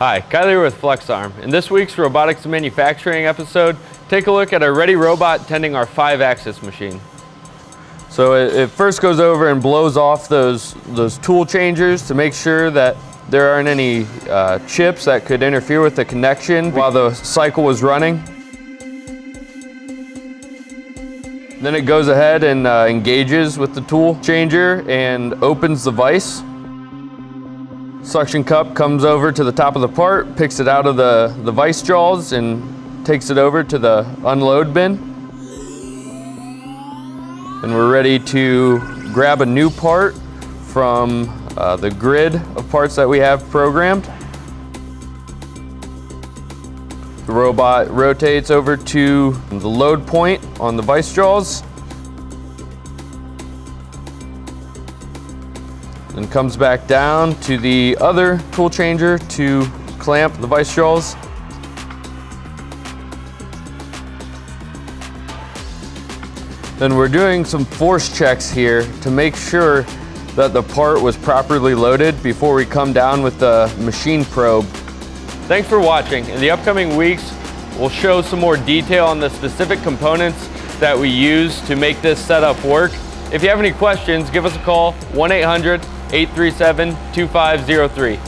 Hi, Kyle here with FlexArm. In this week's Robotics and Manufacturing episode, take a look at a ready robot tending our 5-axis machine. So it first goes over and blows off those tool changers to make sure that there aren't any chips that could interfere with the connection while the cycle was running. Then it goes ahead and engages with the tool changer and opens the vise. Suction cup comes over to the top of the part, picks it out of the vise jaws and takes it over to the unload bin. And we're ready to grab a new part from the grid of parts that we have programmed. The robot rotates over to the load point on the vise jaws and comes back down to the other tool changer to clamp the vise jaws. Then we're doing some force checks here to make sure that the part was properly loaded before we come down with the machine probe. Thanks for watching. In the upcoming weeks, we'll show some more detail on the specific components that we use to make this setup work. If you have any questions, give us a call, 1-800-837-2503.